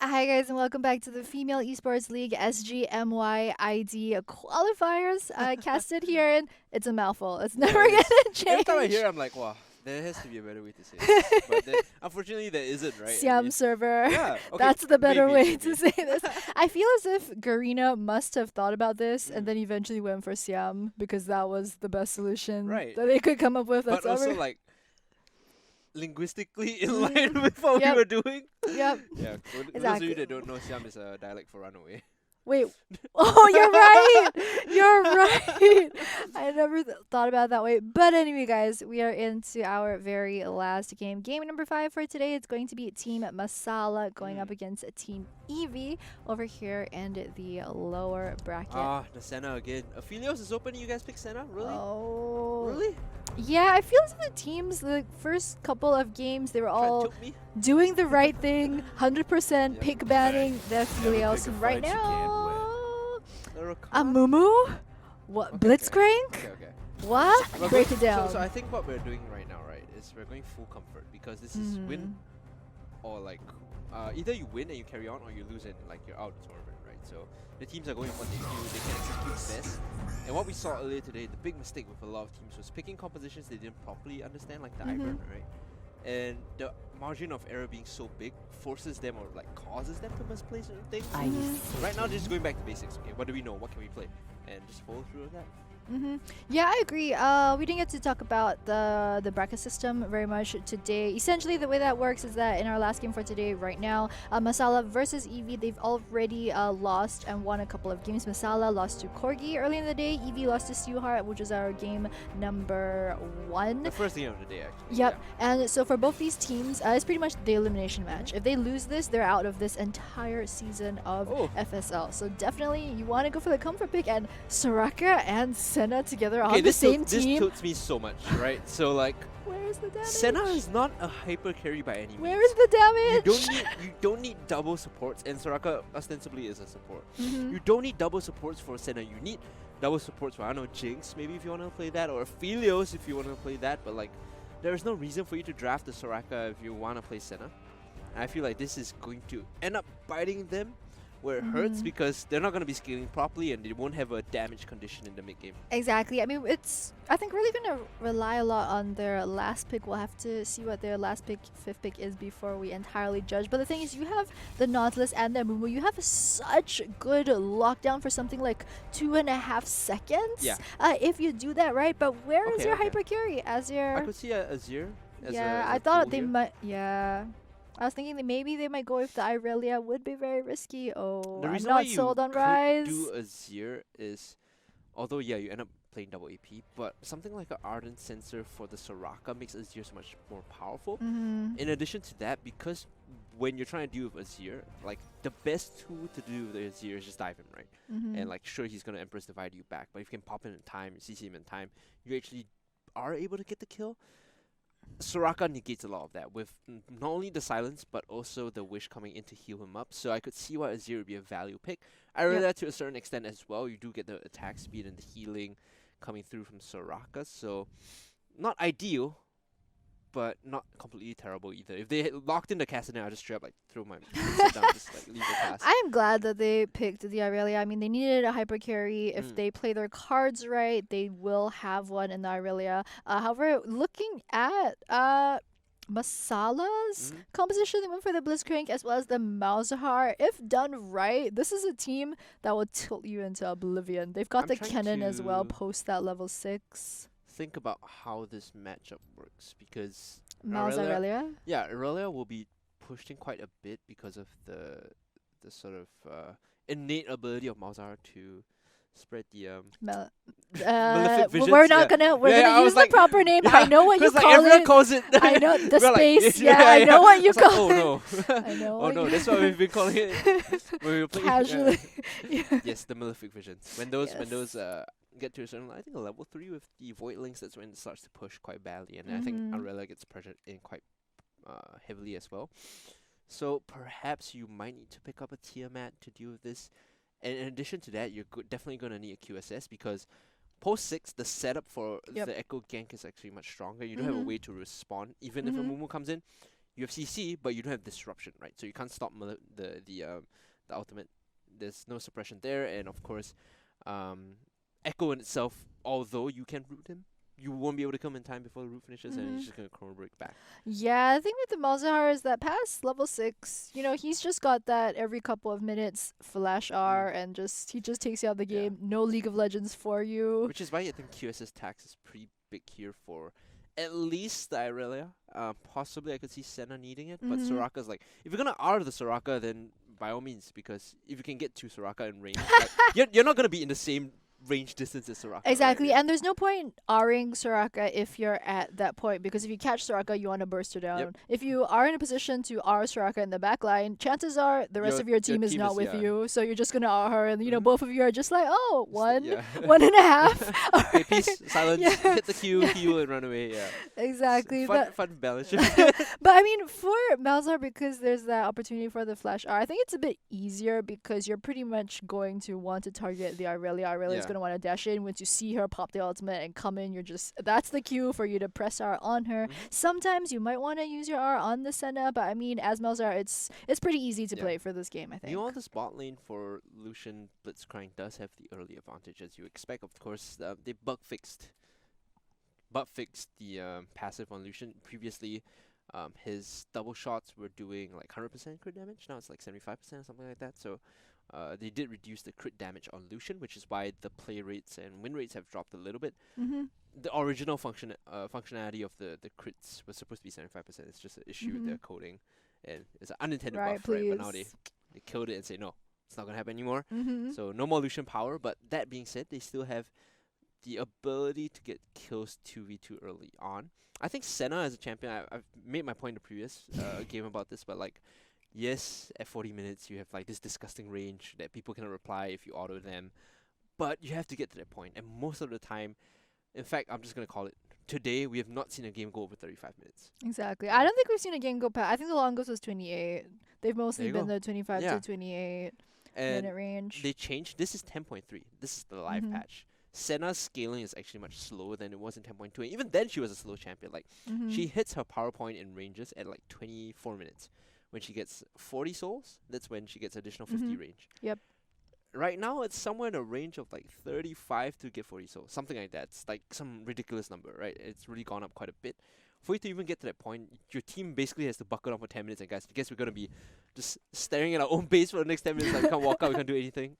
Hi guys and welcome back to the Female Esports League SGMYID qualifiers. Casted here and it's a mouthful. It's Yeah, never it gonna is. change. Every time I hear it, I'm like, wow, there has to be a better way to say this. But then, unfortunately, there isn't, right? Siam server. Yeah, okay, That's the better maybe, way maybe. to say this. I feel as if Garena must have thought about this and Mm. then eventually went for Siam because that was the best solution Right. that they could come up with. But That's also, ever. like, linguistically in Mhm. line with what Yep. we were doing. Yep. Yeah, for those of Exactly. you that don't know, Siam is a dialect for runaway. Wait. Oh, you're right. You're right. I never thought about it that way. But anyway, guys, we are into our very last game. Game number 5 for today. It's going to be Team Masala going up against Team Eevee over here in the lower bracket. Ah, the Senna again. Aphelios is open. You guys pick Senna? Really? Oh. Really? Yeah, I feel as if the teams, the first couple of games, they were Try to all took me? doing the right thing, 100% Yeah. pick banning their Aphelios. pick a And right fight you can't now, Rakan? Mumu? What? Okay, Blitzcrank? Okay. What? We're Break going- it down. So I think what we're doing right now, right, is we're going full comfort because this is win or like either you win and you carry on or you lose and like you're out of the tournament, right? So the teams are going what they feel they can execute best. And what we saw earlier today, the big mistake with a lot of teams was picking compositions they didn't properly understand, like the Ivern, right? And the margin of error being so big forces them or like causes them to misplay certain things. Right now, just going back to basics. Okay, what do we know? What can we play? And just follow through with that. Yeah, I agree. We didn't get to talk about the bracket system very much today. Essentially, the way that works is that in our last game for today, right now, Masala versus Eevee, they've already lost and won a couple of games. Masala lost to Corgi early in the day. Eevee lost to Stewheart, which was our game number 1. The first game of the day, actually. Yep, and so for both these teams, it's pretty much the elimination match. If they lose this, they're out of this entire season of Oh. FSL. So definitely, you want to go for the comfort pick, and Soraka and Senna together Okay, on the same this team. tilts me so much, right? So like, Where is the damage? Senna is not a hyper carry by any means. Where is the damage? You don't need double supports, and Soraka ostensibly is a support. Mhm. You don't need double supports for Senna. You need double supports for, I don't know, Jinx, maybe if you want to play that, or Aphelios if you want to play that, but like, there is no reason for you to draft the Soraka if you want to play Senna. And I feel like this is going to end up biting them where it hurts because they're not going to be scaling properly and they won't have a damage condition in the mid game. Exactly. I mean, it's, I think, really going to rely a lot on their last pick. We'll have to see what their last pick, 5th pick is before we entirely judge. But the thing is, you have the Nautilus and the Mumu. You have such good lockdown for something like 2.5 seconds. Yeah. If you do that right. But where is Okay, your okay. hyper carry as your? I could see a Azir as Yeah, a I thought pool they here. might. Yeah. I was thinking that maybe they might go with the Irelia. Would be very risky. Oh, The I'm reason why not you sold on could Rise. do Azir is, although yeah, you end up playing double AP, but something like an Ardent Sensor for the Soraka makes Azir so much more powerful. In addition to that, because when you're trying to deal with Azir, like the best tool to do with Azir is just dive him, right? And like sure, he's gonna Empress Divide you back, but if you can pop in time, CC him in time, you actually are able to get the kill. Soraka negates a lot of that with not only the silence but also the wish coming in to heal him up. So I could see why Azir would be a value pick. I read that to a certain extent as well. You do get the attack speed and the healing coming through from Soraka. So not ideal, but not completely terrible either. If they had locked in the Castanet, I'd just straight up like throw my sit down, just like leave the class. I am glad that they picked the Irelia. I mean, they needed a hyper carry. If they play their cards right, they will have one in the Irelia. However, looking at Masala's composition, they went for the Blitzcrank as well as the Malzahar. If done right, this is a team that will tilt you into oblivion. They've got I'm the trying cannon as well, to post that level 6. Think about how this matchup works because Malzahar. yeah, Aurelia will be pushed in quite a bit because of the sort of innate ability of Malzahar to spread the malefic visions. We're not gonna. We're Yeah, I gonna was use like- the proper name. I know what you like call everyone it. calls it. I know the We're like, space. Yeah, I know what you I was like, call it. oh no! I know. Oh no! That's what we've been calling it when we were playing. Casually. Yeah. Yes, the malefic visions. When those Yes. get to a certain, I think a level 3 with the void links, that's when it starts to push quite badly, and I think Aurelia gets pressured in quite heavily as well. So perhaps you might need to pick up a Tiamat to deal with this. And in addition to that, you're definitely going to need a QSS because post 6, the setup for the Echo gank is actually much stronger. You don't have a way to respond. Even if a Mumu comes in, You have CC, but you don't have disruption, right? So you can't stop the ultimate. There's no suppression there, and of course, Echo in itself, although you can root him, you won't be able to come in time before the root finishes, and he's just gonna chrono break back. Yeah, the thing with the Malzahar is that past level 6, he's just got that every couple of minutes flash R and he just takes you out of the game. No League of Legends for you. Which is why I think QS's tax is pretty big here for at least the Irelia. Possibly I could see Senna needing it, but Soraka's like, if you're gonna R the Soraka, then by all means, because if you can get to Soraka in range, you're not gonna be in the same range distance as Soraka. Exactly, right? and there's no point R-ing Soraka if you're at that point, because if you catch Soraka, you want to burst her down. Yep. If you are in a position to R Soraka in the back line, chances are the rest of your team is not with you, so you're just gonna R her, and both of you are just like, oh, one, 1.5. Okay, peace, silence, hit the Q, heal, and run away. Yeah, exactly. Fun balance. But I mean, for Malzahar, because there's that opportunity for the flash R, I think it's a bit easier because you're pretty much going to want to target the Irelia. Irelia is going to want to dash in. Once you see her pop the ultimate and come in, that's the cue for you to press R on her. Sometimes you might want to use your R on the Senna, but I mean, as Malzahar, it's pretty easy to play for this game, I think. This bot lane for Lucian Blitzcrank does have the early advantage, as you expect. Of course, they bug fixed the passive on Lucian. Previously, his double shots were doing like 100% crit damage. Now it's like 75% or something like that. So they did reduce the crit damage on Lucian, which is why the play rates and win rates have dropped a little bit. The original functionality of the crits was supposed to be 75%. It's just an issue with their coding, and it's an unintended buff, right? But now they killed it and say no, it's not gonna happen anymore. So no more Lucian power. But that being said, they still have the ability to get kills 2v2 early on. I think Senna as a champion, I've made my point in the previous game about this, but like, yes, at 40 minutes you have like this disgusting range that people cannot reply if you auto them, but you have to get to that point, and most of the time, in fact, I'm just gonna call it, today we have not seen a game go over 35 minutes. Exactly. I don't think we've seen a game go past, I think the longest was 28. They've mostly been the 25 to 28 minute range. They changed, this is 10.3, this is the live patch. Senna's scaling is actually much slower than it was in 10.2. Even then, she was a slow champion. Like, she hits her power point in ranges at like 24 minutes. When she gets 40 souls, that's when she gets additional 50 range. Yep. Right now, it's somewhere in a range of like 35 to get 40 souls. Something like that. It's like some ridiculous number, right? It's really gone up quite a bit. For you to even get to that point, your team basically has to buckle down for 10 minutes. And guys, I guess we're going to be just staring at our own base for the next 10 minutes. Like, we can't walk out, we can't do anything.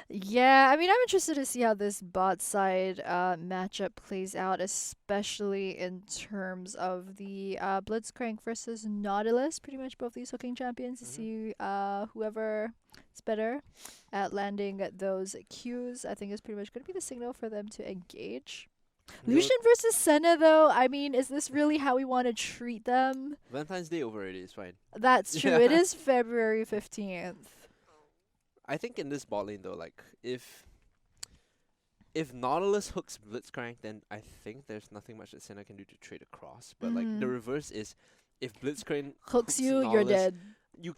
Yeah, I mean, I'm interested to see how this bot side matchup plays out, especially in terms of the Blitzcrank versus Nautilus. Pretty much both these hooking champions to see whoever is better at landing those Qs. I think is pretty much going to be the signal for them to engage. Lucian versus Senna, though, I mean, is this really how we want to treat them? Valentine's Day over already, it's fine. That's true. It is February 15th. I think in this bot lane though, like if Nautilus hooks Blitzcrank, then I think there's nothing much that Senna can do to trade across. But like the reverse is, if Blitzcrank hooks you, Nautilus, you're dead. You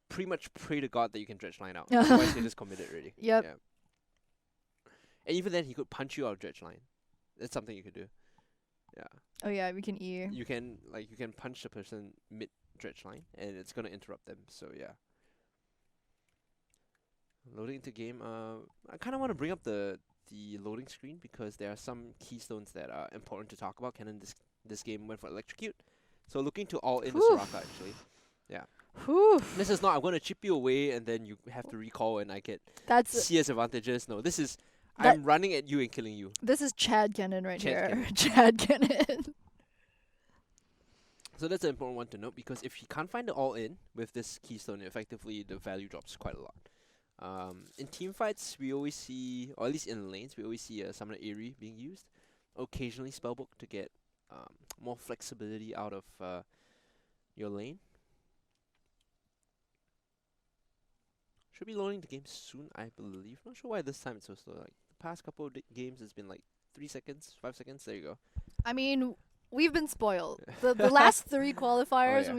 pretty much pray to God that you can dredge line out. Otherwise, you're just committed already. Yep. Yeah. And even then, he could punch you out of dredge line. That's something you could do. Yeah. Oh yeah, we can E. You can punch the person mid dredge line, and it's gonna interrupt them. So yeah. Loading into game. I kind of want to bring up the loading screen because there are some keystones that are important to talk about. Canon this game went for electrocute, so looking to all in the Soraka actually. Yeah. This is not I'm going to chip you away and then you have to recall and I get CS advantages. No, this is I'm running at you and killing you. This is Chad Cannon here. Chad Cannon. So that's an important one to note because if he can't find the all in with this keystone, effectively the value drops quite a lot. In team fights, we always see, or at least in lanes, we always see a Summoner Eevee being used. Occasionally Spellbook to get more flexibility out of your lane. Should be loading the game soon, I believe. Not sure why this time it's so slow. Like the past couple of games, it's been like 3 seconds, 5 seconds. There you go. I mean, we've been spoiled. The last 3 qualifiers when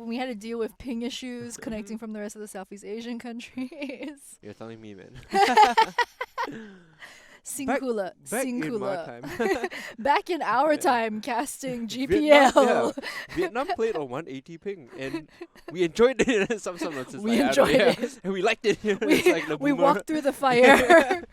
we had to deal with ping issues connecting from the rest of the Southeast Asian countries. You're telling me, man. Singula. Back in my Singula. time. Back in our Yeah. time, casting Vietnam, GPL. Vietnam played on 180 ping, and we enjoyed it. Some it's just We like, I don't know, enjoyed yeah. it. And we liked it. It's We, like the we boomer. walked through the fire.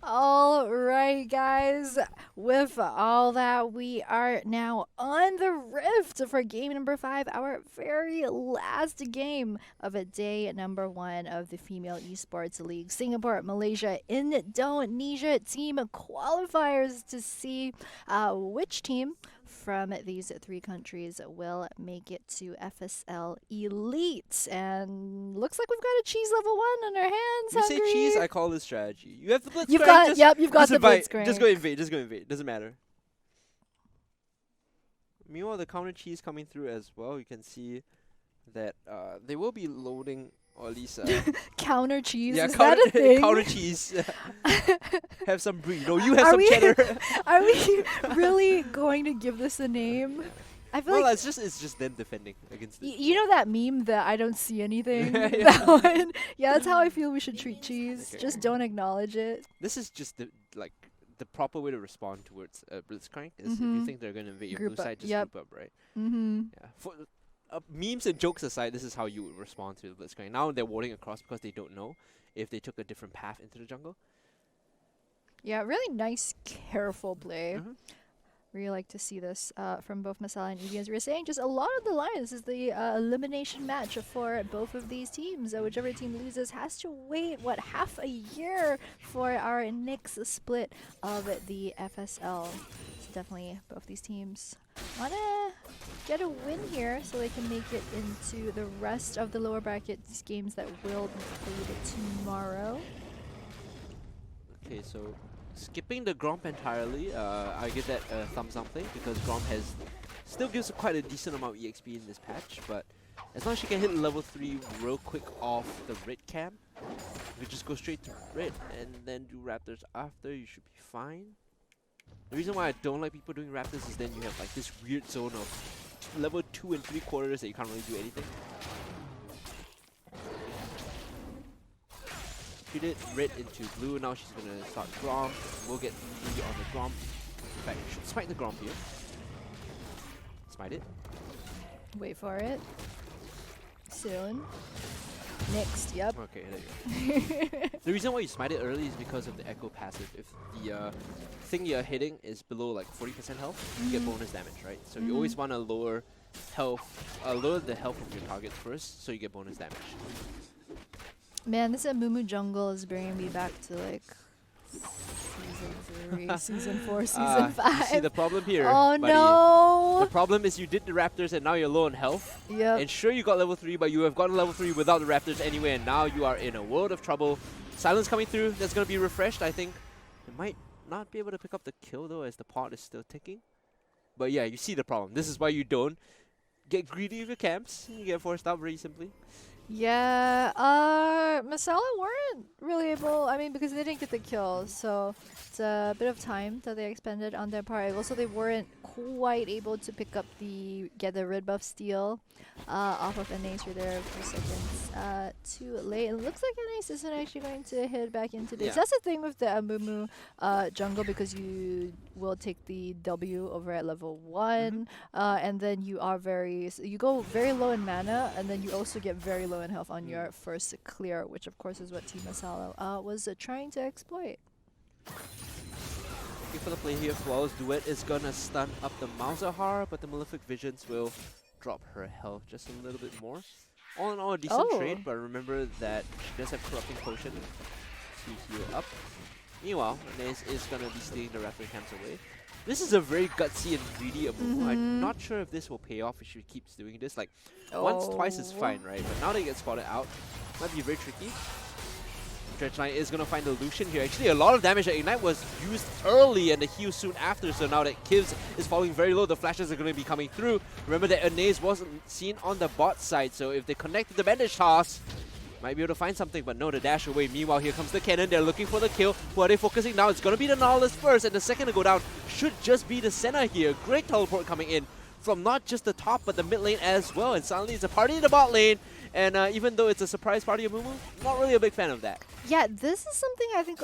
All right, guys. With all that, we are now on the Rift for game number 5, our very last game of a day number 1 of the Female Esports League. Singapore, Malaysia, Indonesia team qualifiers to see which team from these 3 countries will make it to FSL Elite. And looks like we've got a cheese level 1 on our hands. You say Hungry. cheese, I call this strategy. You have the blitzcrank. You've got, just, yep, you've got just the invite, blitzcrank. Just go invade. Just go invade. Doesn't matter. Meanwhile, the counter cheese coming through as well. You can see that they will be loading, or at least Counter cheese, yeah, is that a thing? counter cheese. Have some brie. No, you have Are some we- cheddar. Are we really going to give this a name? I feel Well, like it's just them defending against it. you know that meme that I don't see anything. Yeah. That one. Yeah, that's how I feel we should treat cheese. Okay. Just don't acknowledge it. This is just the proper way to respond towards blitzcrank is if you Mhm. think they're gonna invade your Group blue up, side, just yep. group up, right? Mm-hmm. Yeah. For memes and jokes aside, this is how you would respond to the blitzcrank. Now they're warding across because they don't know if they took a different path into the jungle. Yeah, really nice, careful play. Mhm. Really like to see this from both Masala and Eevee. As we were saying, just a lot of the lines is the elimination match for both of these teams. Whichever team loses has to wait, half a year for our next split of the FSL. So definitely both these teams want to get a win here so they can make it into the rest of the lower brackets games that will be played tomorrow. Okay, so skipping the Gromp entirely, I give that a thumbs up play because Gromp still gives quite a decent amount of EXP in this patch, but as long as she can hit level 3 real quick off the red cam, you just go straight to red and then do Raptors after, you should be fine. The reason why I don't like people doing Raptors is then you have like this weird zone of level 2 and 3/4 that you can't really do anything. Treated red into blue. Now she's gonna start Gromp. We'll get 3 on the Gromp. In fact, we should smite the Gromp here. Smite it. Wait for it. Soon. Next, yep. Okay, there you go. The reason why you smite it early is because of the echo passive. If the thing you're hitting is below like 40% health, you get bonus damage, right? So you always want to lower the health of your targets first, so you get bonus damage. Man, this Amumu jungle is bringing me back to like season 3, season 4, season 5. You see the problem here, Oh buddy. no! The problem is you did the Raptors and now you're low on health. Yep. And sure, you got level 3, but you have gotten level 3 without the Raptors anyway, and now you are in a world of trouble. Silence coming through, that's going to be refreshed, I think. It might not be able to pick up the kill though, as the pot is still ticking. But yeah, you see the problem. This is why you don't get greedy with your camps. You get forced out very simply. Yeah, Masala weren't really able, I mean, because they didn't get the kill, so it's a bit of time that they expended on their part. Also, they weren't quite able to pick up get the red buff steal off of NAs for there for seconds too late. It looks like NAs isn't actually going to head back into this. Yeah. That's the thing with the Amumu jungle, because you will take the W over at level 1, and then you go very low in mana, and then you also get very low in health on your first clear, which of course is what Team Masala was trying to exploit. Looking for the play here, Flawless Duet is gonna stun up the Malzahar, but the Malefic Visions will drop her health just a little bit more. All in all, a decent trade, but remember that she does have Corrupting Potion to heal up. Meanwhile, Naze is gonna be stealing the Raptor camps away. This is a very gutsy and greedy Amumu. I'm not sure if this will pay off if she keeps doing this. Like, once, twice is fine, right? But now they get spotted out, might be very tricky. Dredge9 is going to find the Lucian here. Actually, a lot of damage. The Ignite was used early and the heal soon after, so now that Kivs is falling very low, the flashes are going to be coming through. Remember that Anaze wasn't seen on the bot side, so if they connected the bandage toss, might be able to find something, but no, the dash away. Meanwhile, here comes the cannon. They're looking for the kill. Who are they focusing now? It's going to be the Nautilus first, and the second to go down should just be the Senna here. Great teleport coming in from not just the top, but the mid lane as well. And suddenly it's a party in the bot lane, And even though it's a surprise party of Mumu, not really a big fan of that. Yeah, this is something I think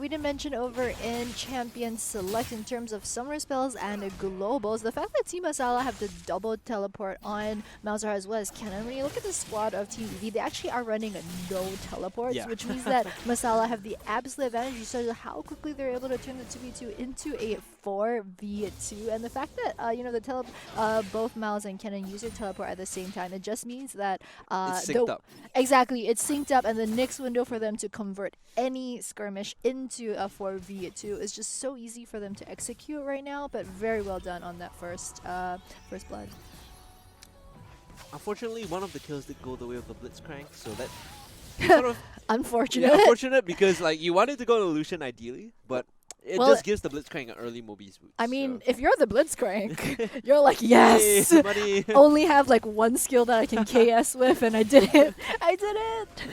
we didn't mention over in Champion Select in terms of summer spells and globals. The fact that Team Masala have the double teleport on Malzahar as well as Kennen. When you look at the squad of Team Eevee, they actually are running no teleports, Yeah. which means that Masala have the absolute advantage. You saw how quickly they're able to turn the 2v2 into a 4v2, and the fact that you know both Miles and Kennen use their teleport at the same time, it just means that It's synced up. exactly, it's synced up, and the next window for them to convert any skirmish into a 4v2 is just so easy for them to execute right now. But very well done on that first blood. Unfortunately, one of the kills did go the way of the Blitzcrank, so that sort of Unfortunate. yeah, unfortunate because like you wanted to go to Lucian ideally, but it Well, just gives the Blitzcrank an early Mobi's boost. I mean, so. if you're the Blitzcrank, you're like, yes! Hey, money. Only have like one skill that I can KS with, and I did it! I did it!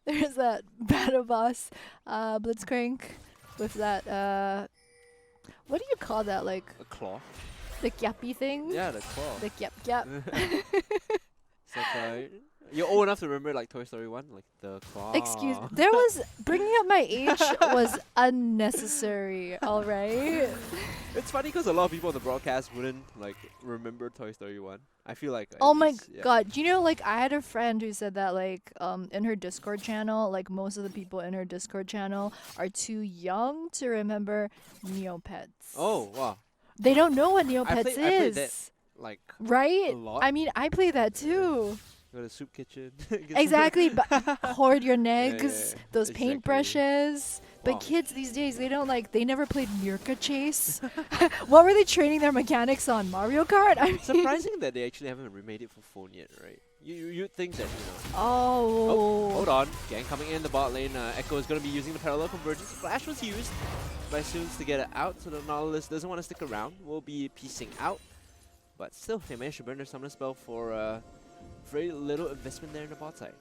There's that Battle Boss Blitzcrank with that, what do you call that? Like, A claw. the gyappy thing? Yeah, the claw. The gyap gyap. It's like, you're old enough to remember like Toy Story 1, like the claw. Excuse me. There was, bringing up my age was unnecessary, alright? It's funny because a lot of people on the broadcast wouldn't like remember Toy Story 1. I feel like. Oh my yeah. god. You know, like, I had a friend who said that, like, in her Discord channel, like, most of the people in her Discord channel are too young to remember Neopets. Oh wow. They don't know what Neopets I played is. that, like Right? a lot. I mean, I play that too. Go to soup kitchen. Get some- Exactly. But hoard your yeah, negs, yeah, those exactly. paintbrushes. But Wow. kids these days, they don't like, they never played Mirka Chase. What were they training their mechanics on? Mario Kart? I mean, Surprising that they actually haven't remade it for phone yet, right? You'd think that, Oh. hold on. Gang coming in the bot lane. Echo is going to be using the parallel convergence. Flash was used by Soons to get it out, so the Nautilus doesn't want to stick around. Will be piecing out. But still, they managed to burn their summon spell for very little investment there in the bot side.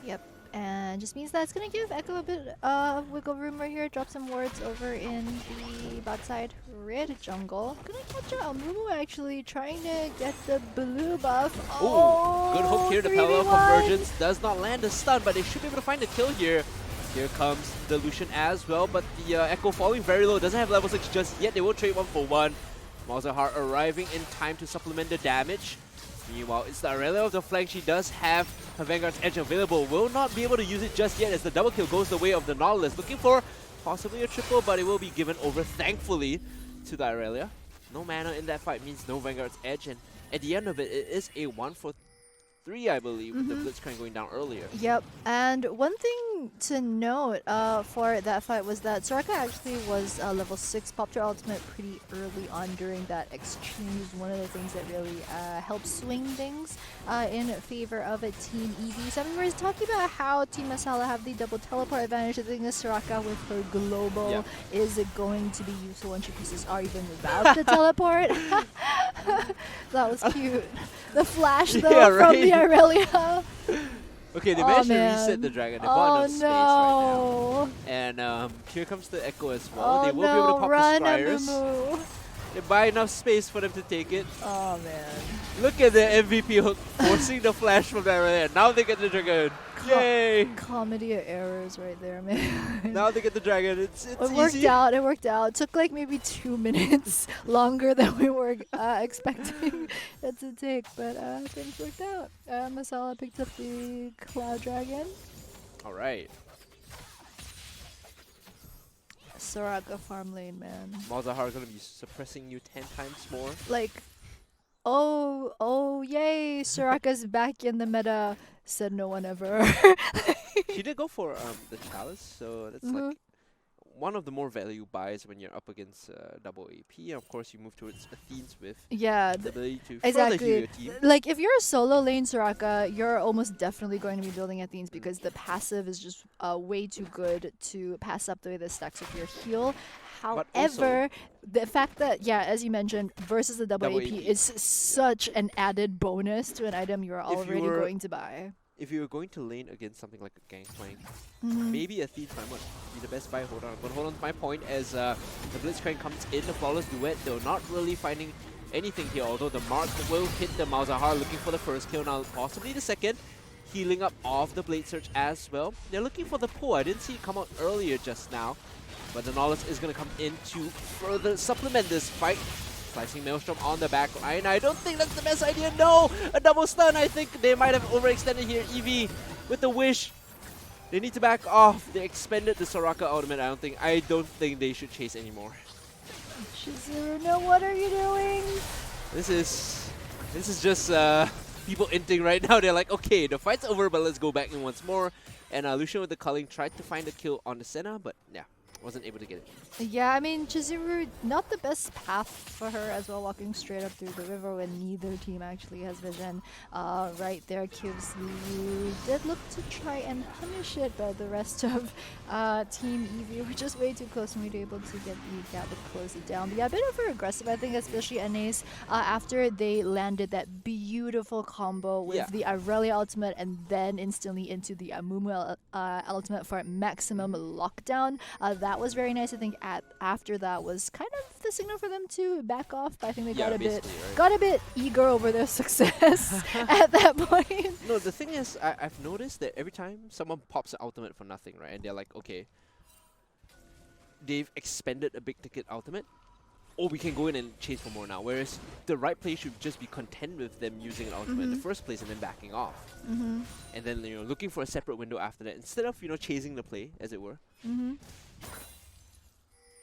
Yep. And just means that it's going to give Echo a bit of wiggle room right here. Drop some wards over in the bot side. Red jungle. Gonna catch out Mumu actually trying to get the blue buff. Oh, good hook here. The parallel 3v1. convergence does not land a stun, but they should be able to find a kill here. Here comes the Lucian as well, but the Echo falling very low. Doesn't have level 6 just yet. They will trade 1-for-1. Malzahar arriving in time to supplement the damage. Meanwhile, it's the Aurelia of the flank. She does have her Vanguard's Edge available. Will not be able to use it just yet as the double kill goes the way of the Nautilus. Looking for possibly a triple, but it will be given over, thankfully, to the Aurelia. No mana in that fight means no Vanguard's Edge, and at the end of it, it is a 1-for-3, I believe, with the Blitzcrank going down earlier. Yep, and one thing to note for that fight was that Soraka actually was level 6, popped her ultimate pretty early on during that exchange. One of the things that really helped swing things in favor of a Team Eevee. So I mean, we're talking about how Team Masala have the double teleport advantage. I think that Soraka with her global is going to be useful when she pieces are even without the teleport. That was cute. The flash though from the Aurelia. Okay, they managed to reset the dragon. They bought enough space right now. And here comes the Echo as well. They will be able to pop the Scryers. They buy enough space for them to take it. Oh man. Look at the MVP hook forcing the flash from the Aurelia. Now they get the dragon. Yay! Comedy of errors right there, man. Now they get the dragon. It's It easy. worked out. It worked out. It took like maybe 2 minutes longer than we were expecting it to take, but things worked out. Masala picked up the Cloud Dragon. All right. Soraka farm lane, man. Malzahar gonna be suppressing you 10 times more. Like, oh, yay! Soraka's back in the meta. Said no one ever. She did go for the Chalice, so that's like one of the more value buys when you're up against double AP. And of course, you move towards Athenes with the ability to further heal your team. Like, if you're a solo lane Soraka, you're almost definitely going to be building Athenes because the passive is just way too good to pass up the way the stacks of your heal. However, the fact that, as you mentioned, versus the double AP is such an added bonus to an item you're already going to buy. If you were going to lane against something like a Gangplank, maybe Athenes might be the best buy. Hold on. I'm going to hold on to my point as the Blitzcrank comes in, the flawless duet. They're not really finding anything here, although the mark will hit the Malzahar, looking for the first kill now, possibly the second. Healing up off the Blade Surge as well. They're looking for the pull. I didn't see it come out earlier just now, but the Knowledge is going to come in to further supplement this fight. Slicing Maelstrom on the back line. I don't think that's the best idea. No! A double stun. I think they might have overextended here. Eevee with the wish. They need to back off. They expended the Soraka ultimate. I don't think they should chase anymore. Shizuru, what are you doing? This is just people inting right now. They're like, okay, the fight's over, but let's go back in once more. And Lucian with the culling tried to find a kill on the Senna, but yeah, wasn't able to get it. Yeah, I mean, Chizuru, not the best path for her as well, walking straight up through the river when neither team actually has vision. Right there, QFC did look to try and punish it, but the rest of Team Eevee were just way too close and we were able to get the gap to close it down. But yeah, a bit over aggressive, I think, especially NAs, after they landed that beautiful combo with the Aurelia ultimate and then instantly into the Amumu ultimate for maximum lockdown. That was very nice. I think after that was kind of the signal for them to back off, but I think they got a bit eager over their success at that point. No, the thing is, I've noticed that every time someone pops an ultimate for nothing, right, and they're like, okay, they've expended a big ticket ultimate, or we can go in and chase for more now. Whereas the right play should just be content with them using an ultimate in the first place and then backing off, and then looking for a separate window after that instead of chasing the play, as it were.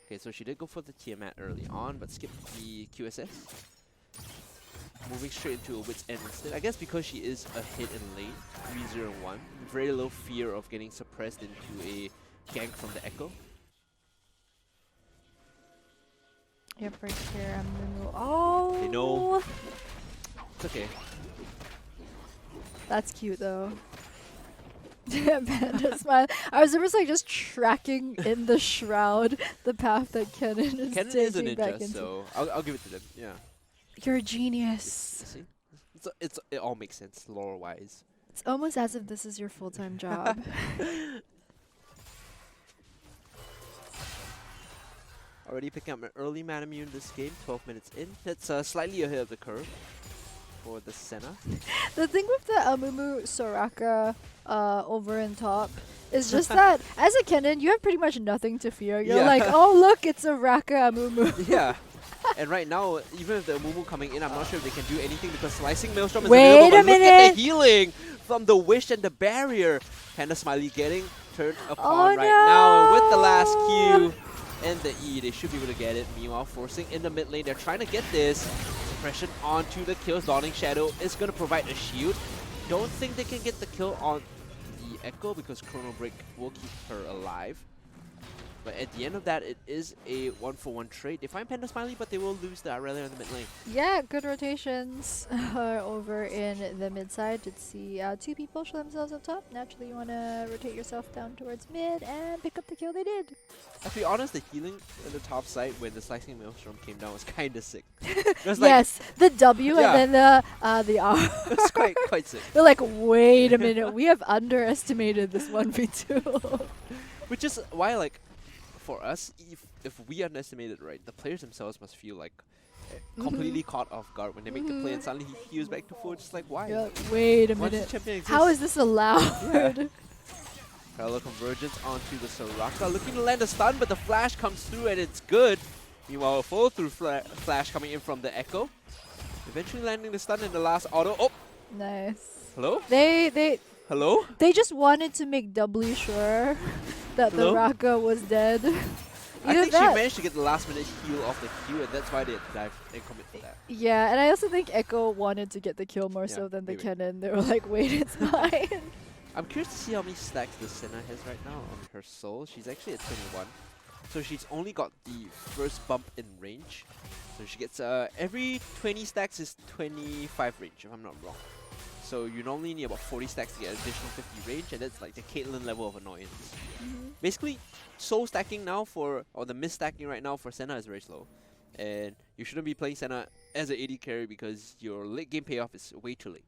Okay, so she did go for the Tiamat early on, but skipped the QSS. Moving straight into a Wit's End instead. I guess because she is ahead in lane, 3-0-1. Very low fear of getting suppressed into a gank from the Echo. Yep, right here. Oh! They know. It's okay. That's cute though. Panda smile. I was just tracking in the shroud the path that Kennen is Kennen is a ninja, so I'll give it to them. Yeah. You're a genius. See? It all makes sense lore-wise. It's almost as if this is your full-time job. Already picking up an early mana immune this game, 12 minutes in. That's slightly ahead of the curve for the Senna. The thing with the Amumu Soraka over and top is just that as a Kennen, you have pretty much nothing to fear. You're like, oh look, it's a Raka Amumu. Yeah. And right now, even with the Amumu coming in, I'm not sure if they can do anything because Slicing Maelstrom is available. But look at the healing from the Wish and the barrier. Panda Smiley getting turned upon now. And with the last Q and the E, they should be able to get it. Meanwhile, forcing in the mid lane, they're trying to get this suppression onto the kills. Dawning Shadow is going to provide a shield. Don't think they can get the kill on the Echo because Chrono Break will keep her alive. But at the end of that, it is a 1-for-1 trade. They find Panda Smiley, but they will lose the Aurelia in the mid lane. Yeah, good rotations over in the mid side. Let's see, two people show themselves up top. Naturally, you want to rotate yourself down towards mid and pick up the kill they did. To be honest, the healing on the top side when the Slicing Maelstrom came down was kind of sick. Yes, the W and then the R. It's quite sick. They're like, wait a minute, we have underestimated this 1v2. Which is why, for us, if we underestimate it right, the players themselves must feel completely caught off guard when they make the play and suddenly he heals back to full. Just like, why? You're like, wait a minute. How is this allowed? Parallel convergence onto the Soraka, looking to land a stun, but the flash comes through and it's good. Meanwhile, a follow through flash coming in from the Echo, eventually landing the stun in the last auto. Oh, nice. Hello? Hello? They just wanted to make doubly sure that the Raka was dead. I think she managed to get the last minute heal off the Q, and that's why they had to dive and commit for that. Yeah, and I also think Echo wanted to get the kill more so than the Kennen. They were like, wait, it's mine. I'm curious to see how many stacks the Senna has right now on her soul. She's actually at 21. So she's only got the first bump in range. So she gets every 20 stacks is 25 range, if I'm not wrong. So you normally need about 40 stacks to get additional 50 range, and that's like the Caitlyn level of annoyance. Basically, soul stacking now or the miss stacking right now for Senna is very slow. And you shouldn't be playing Senna as an AD carry because your late game payoff is way too late.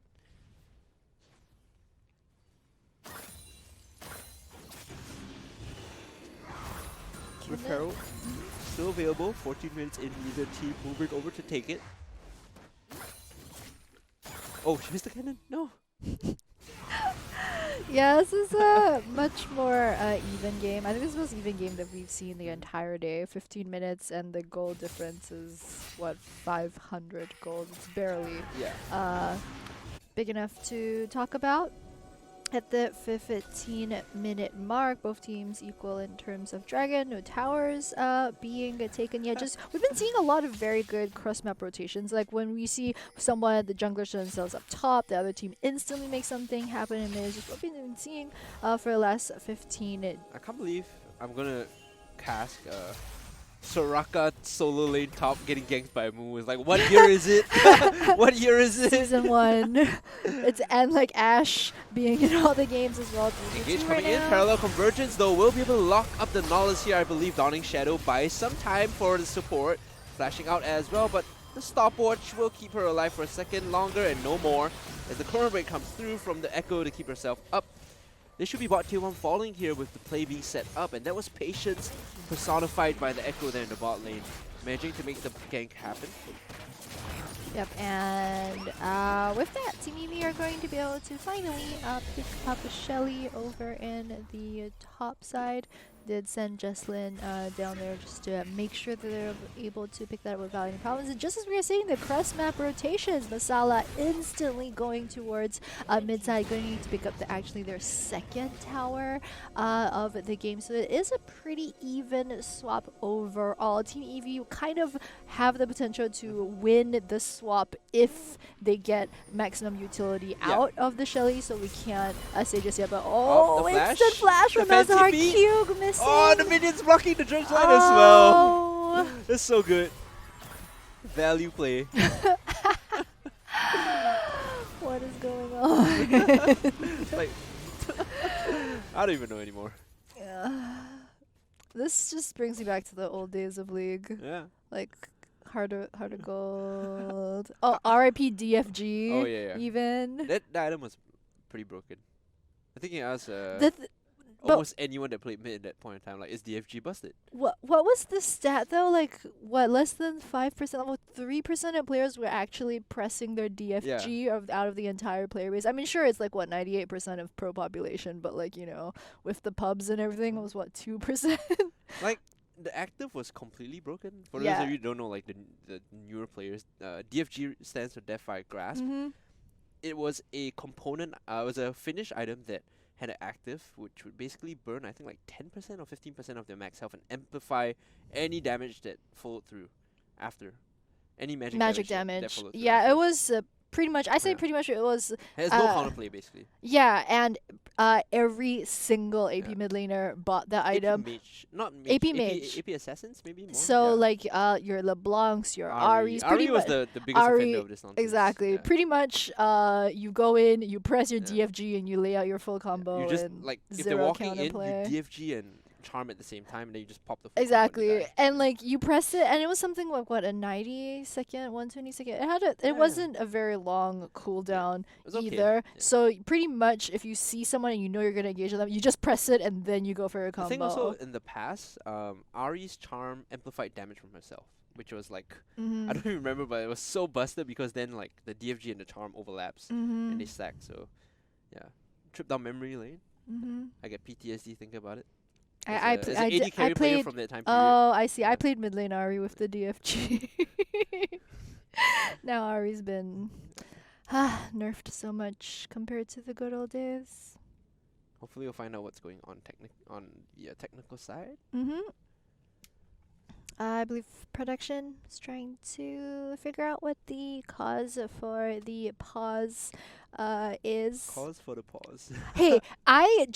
Reparo still available, 14 minutes in, either team moving over to take it. Oh, she missed the cannon. No. Yeah, this is a much more even game. I think this is the most even game that we've seen the entire day. 15 minutes, and the goal difference is what, 500 gold. It's barely Yeah. big enough to talk about. At the 15-minute mark, both teams equal in terms of dragon, no towers being taken yet. Just we've been seeing a lot of very good cross-map rotations. Like when we see someone, the jungler shows themselves up top, the other team instantly makes something happen, and it's just what we've been seeing for the last 15. I can't believe I'm gonna cast Soraka solo lane top getting ganked by a Moo. It's like, what year is it? What year is it? Season 1. And like Ash being in all the games as well. Engage coming in, parallel convergence though will be able to lock up the knowledge here. I believe Dawning Shadow buys some time for the support, flashing out as well, but the stopwatch will keep her alive for a second longer and no more as the chrono break comes through from the Echo to keep herself up. They should be bot tier 1 falling here with the play being set up, and that was patience personified by the Echo there in the bot lane, managing to make the gank happen. Yep, and with that, Team Eevee are going to be able to finally pick up Shelly over in the top side. Did send Jesslyn down there just to make sure that they're able to pick that up without any problems. And just as we were saying, the crest map rotations, Masala instantly going towards mid-side, going to need to pick up actually their second tower of the game. So it is a pretty even swap overall. Team Eevee kind of have the potential to win the swap if they get maximum utility out of the Shelly. So we can't say just yet, but instant flash from Mazahar Cube missing. Oh, the minions blocking the Dredge line as well. That's so good. Value play. What is going on? Like, I don't even know anymore. Yeah. This just brings me back to the old days of League. Yeah. Like harder gold. Oh, RIP DFG. Oh yeah. Even. That item was pretty broken. I think it was But almost anyone that played mid at that point in time, like, is DFG busted? what was the stat though? Like what, less than 5%? Well, 3% of players were actually pressing their DFG out of the entire player base. I mean, sure, it's like what, 98% of pro population, but like, you know, with the pubs and everything, it was what, 2%? Like, the active was completely broken. For those of you who don't know, like the newer players, DFG stands for Deathfire Grasp. It was a component. It was a finished item that had an active, which would basically burn, I think, like 10% or 15% of their max health and amplify any damage that followed through after. Any magic damage. That followed through after. It was pretty much, I say pretty much it was. It has no counterplay, basically. Yeah, and every single AP mid laner bought that item. AP mage. AP assassins, maybe more. So like your LeBlancs, your Aries. Ari was the biggest offender of this nonsense. Exactly. Yeah. Pretty much you go in, you press your DFG, and you lay out your full combo. You just, and like, if zero they're walking counterplay. in, you DFG and charm at the same time, and then you just pop the full Exactly. And like you press it, and it was something like what, a 90-second, 120-second. It had it wasn't a very long cooldown either. Yeah. So pretty much if you see someone and you know you're gonna engage with them, you just press it and then you go for a combo. I think also in the past, Ari's charm amplified damage from herself, which was like, I don't even remember, but it was so busted because then like the DFG and the charm overlaps and they stack. So yeah, trip down memory lane. I get PTSD thinking about it. I played from that time period. Oh, I see. I played mid lane Ari with the DFG. Now Ari's been nerfed so much compared to the good old days. Hopefully we'll find out what's going on on the technical side. I believe production is trying to figure out what the cause for the pause is. Cause for the pause. Hey, I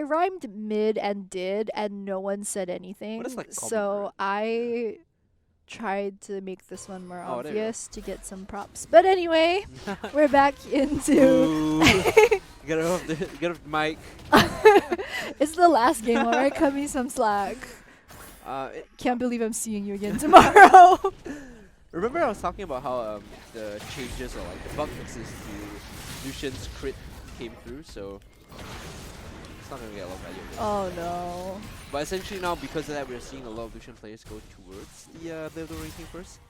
rhymed mid and did, and no one said anything. Like so I tried to make this one more obvious to get some props. But anyway, we're back into. Get off the mic. It's the last game, alright? Cut me some slack. Can't believe I'm seeing you again tomorrow. Remember I was talking about how the changes or like the bug fixes to Lucian's crit came through, so it's not gonna get a lot of value. Oh no. But essentially now, because of that, we're seeing a lot of Lucian players go towards the builder ranking first.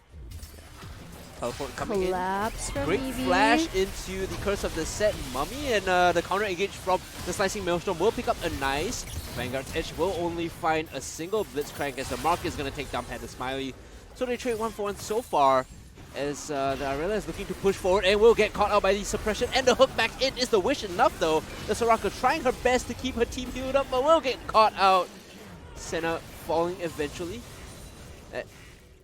teleport coming in. Collapse from Great Eevee. flash into the Curse of the Set Mummy, and the counter engage from the Slicing Maelstrom will pick up a nice. Vanguard's Edge will only find a single Blitzcrank as the Mark is going to take down Panda Smiley. So they trade 1-for-1 so far, as the Arella is looking to push forward and will get caught out by the suppression, and the hook back in is the wish enough though. The Soraka trying her best to keep her team healed up, but will get caught out. Senna falling eventually.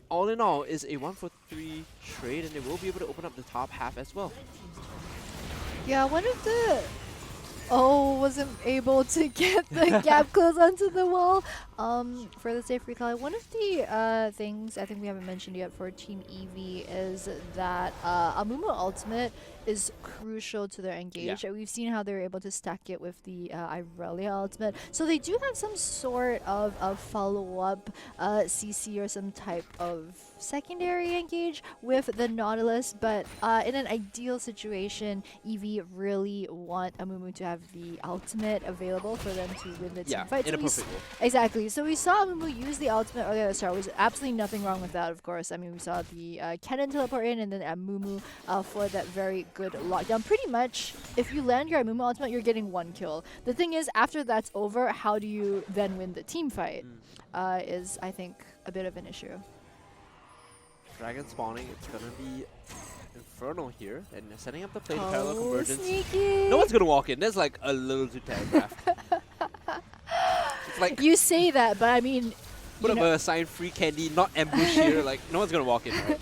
All in all is a 1-for-3 trade, and they will be able to open up the top half as well. Yeah, one of the... Oh, wasn't able to get the gap close onto the wall for the safe recall. One of the things I think we haven't mentioned yet for Team Eevee is that Amumu Ultimate is crucial to their engage. Yeah. We've seen how they're able to stack it with the Irelia Ultimate. So they do have some sort of follow-up CC or some type of secondary engage with the Nautilus, but in an ideal situation, Eevee really want Amumu to have the ultimate available for them to win the team fight. In a So perfect world. exactly. So we saw Amumu use the ultimate earlier at the start. There's absolutely nothing wrong with that, of course. I mean, we saw the cannon teleport in and then Amumu for that very good lockdown. Pretty much, if you land your Amumu ultimate, you're getting 1 kill. The thing is, after that's over, how do you then win the team fight? Is, I think, a bit of an issue. Dragon spawning, it's gonna be Inferno here, and they're setting up the play to parallel convergence. Sneaky! No one's gonna walk in, there's like a little too telegraphed. It's like, You say that, but I mean, put up a sign, free candy, not ambush here, like, no one's gonna walk in, right?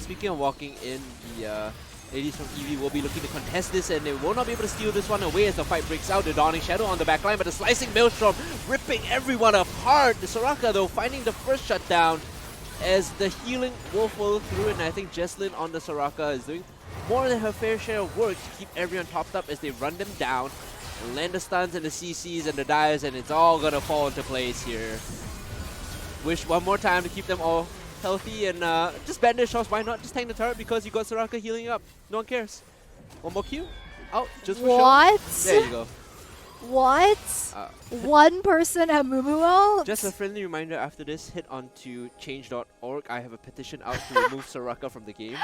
Speaking of walking in, the ladies from Eevee will be looking to contest this, and they will not be able to steal this one away as the fight breaks out. The Dawning Shadow on the back line, but the Slicing Maelstrom ripping everyone apart. The Soraka, though, finding the first shutdown as the healing will follow through, and I think Jesslyn on the Soraka is doing more than her fair share of work to keep everyone topped up as they run them down and land the stuns and the CCs and the dives, and it's all gonna fall into place here. Wish one more time to keep them all healthy, and just bandage shots. Why not just tank the turret, because you got Soraka healing up. No one cares. One more Q. Out just for show. What? There you go. What? One person at Mumu ult? Just a friendly reminder, after this, hit onto change.org. I have a petition out to remove Soraka from the game.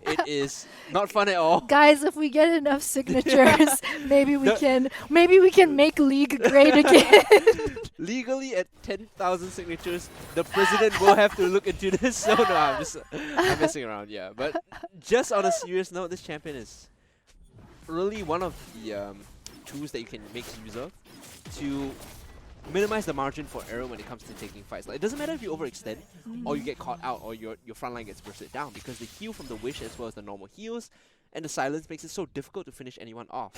It is not fun at all. Guys, if we get enough signatures, maybe we can make League great again. Legally, at 10,000 signatures, the president will have to look into this. So no, I'm messing around, yeah. But just on a serious note, this champion is really one of the tools that you can make use of to minimize the margin for error when it comes to taking fights. Like, it doesn't matter if you overextend or you get caught out or your front line gets bursted down, because the heal from the wish as well as the normal heals and the silence makes it so difficult to finish anyone off.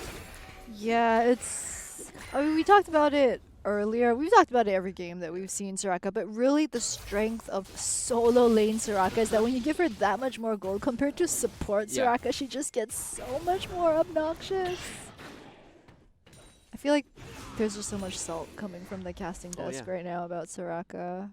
Yeah, it's... I mean, we talked about it earlier. We've talked about it every game that we've seen Soraka, but really the strength of solo lane Soraka is that when you give her that much more gold compared to support Soraka, she just gets so much more obnoxious. I feel like there's just so much salt coming from the casting desk right now about Soraka.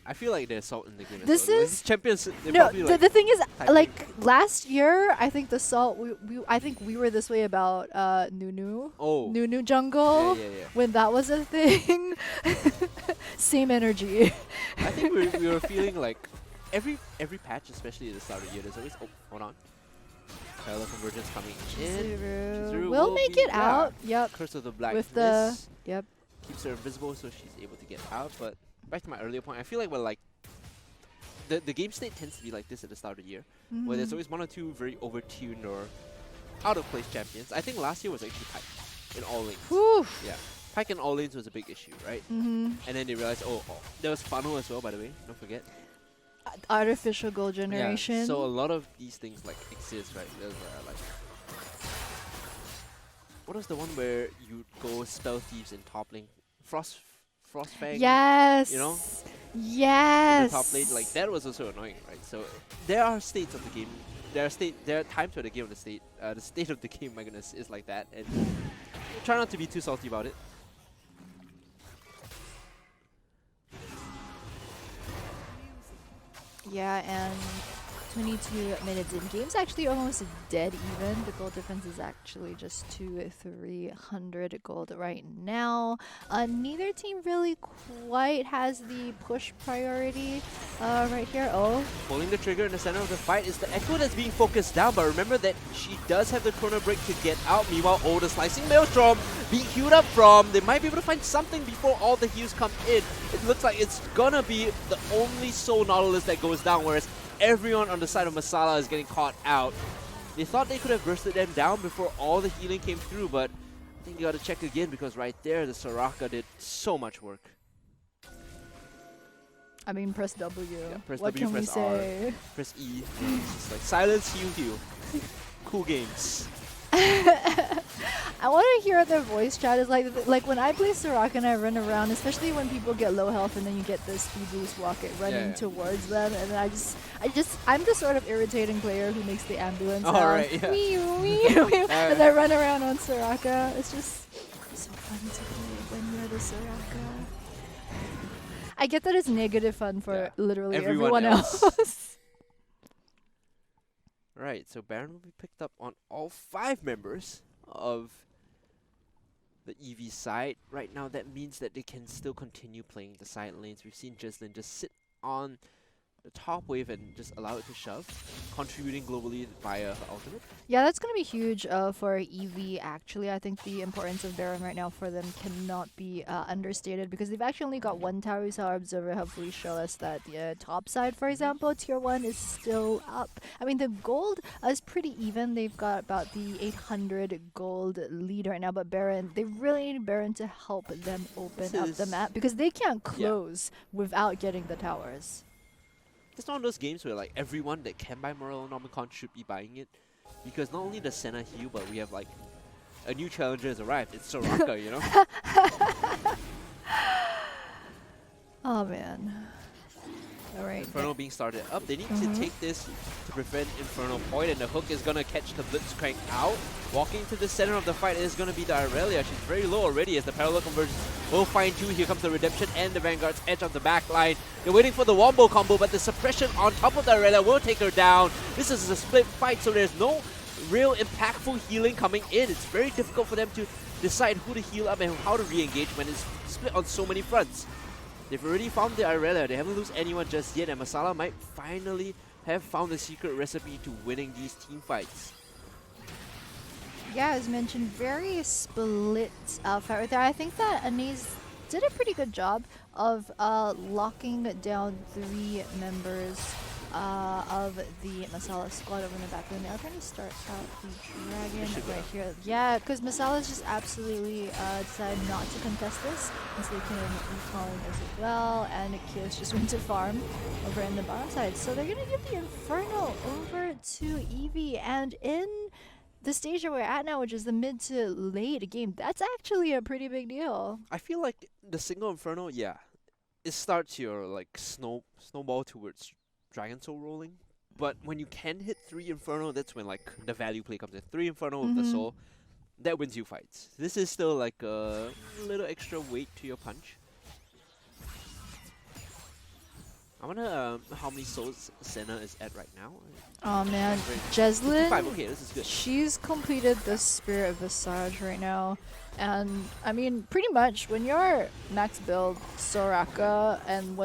I feel like there's salt in the game. This as well. is These champions. no. The thing is, typing. like last year, I think the salt. I think we were this way about Nunu. Oh. Nunu jungle. Yeah. When that was a thing. Same energy. I think we were feeling like every patch, especially at the start of the year, there's always hold on. Parallel convergence coming in. Chizuru will make it out. Yep. Curse of the Black With the keeps her invisible, so she's able to get out. But back to my earlier point, I feel like we're like the game state tends to be like this at the start of the year, where there's always one or two very overtuned or out of place champions. I think last year was actually Pike in all lanes. Whew. Yeah, Pike in all lanes was a big issue, right? And then they realized, oh, there was Funnel as well, by the way. Don't forget. Artificial gold generation. Yeah, so a lot of these things like exist, right? There's like, what was the one where you go spell thieves in top lane? Frostfang. Yes. You know? Yes. In the top lane, like that was also annoying, right? So there are states of the game. There are times where the game of the state of the game, my goodness, is like that, and try not to be too salty about it. Yeah, and 22 minutes in. Game's actually almost dead even. The gold difference is actually just 300 gold right now. Neither team really quite has the push priority right here. Oh, Pulling the trigger in the center of the fight is the Echo that's being focused down, but remember that she does have the chrono break to get out. Meanwhile, oh, the slicing maelstrom being queued up from. They might be able to find something before all the heals come in. It looks like it's gonna be the only Soul Nautilus that goes down, whereas everyone on the side of Masala is getting caught out. They thought they could have bursted them down before all the healing came through, but I think you gotta check again because right there, the Soraka did so much work. I mean, press W. Yeah, press what W, can we press say? R, press E. It's just like silence, heal, heal. Cool games. I want to hear their voice chat. Is like when I play Soraka and I run around, especially when people get low health and then you get this speed boost rocket running towards them, and then I'm the sort of irritating player who makes the ambulance sound. Right, yeah. And I run around on Soraka. It's just so fun to play when you're the Soraka. I get that it's negative fun for literally everyone else. Right, so Baron will be picked up on all 5 members of the Eevee side. Right now, that means that they can still continue playing the side lanes. We've seen Jeslyn just sit on the top wave and just allow it to shove, contributing globally via her ultimate. Yeah, that's going to be huge for Eevee, actually. I think the importance of Baron right now for them cannot be understated because they've actually got one tower. We saw our observer hopefully show us that the top side, for example, tier 1 is still up. I mean, the gold is pretty even. They've got about the 800 gold lead right now, but Baron, they really need Baron to help them open up the map because they can't close without getting the towers. It's not one of those games where like everyone that can buy Morello Nomicon should be buying it, because not only does Senna heal, but we have like a new challenger has arrived. It's Soraka, you know. Oh man. All right. Inferno being started up. They need to take this to prevent Inferno point, and the hook is gonna catch the Blitzcrank out. Walking to the center of the fight is gonna be the Irelia. She's very low already as the parallel conversions will find 2. Here comes the Redemption and the Vanguard's edge of the back line. They're waiting for the Wombo combo, but the suppression on top of the Irelia will take her down. This is a split fight, so there's no real impactful healing coming in. It's very difficult for them to decide who to heal up and how to re-engage when it's split on so many fronts. They've already found the Irelia. They haven't lost anyone just yet, and Masala might finally have found the secret recipe to winning these team fights. Yeah, as mentioned, very split fight right there. I think that Anise did a pretty good job of locking down 3 members of the Masala squad over in the back lane. They're going to start out the Dragon right here. Yeah, because Masala's just absolutely decided not to contest this, and so they can recall as well, and Kios just went to farm over in the bottom side. So they're going to give the Inferno over to Eevee, and in the stage that we're at now, which is the mid to late game, that's actually a pretty big deal. I feel like the single Inferno, it starts your like snowball towards Dragon Soul rolling, but when you can hit 3 Inferno, that's when like the value play comes in. 3 Inferno with the Soul, that wins you fights. This is still like a little extra weight to your punch. I wonder how many souls Senna is at right now. Oh man, Jeslyn, 55, okay, this is good. She's completed the Spirit Visage right now. And I mean, pretty much when you're max build Soraka, and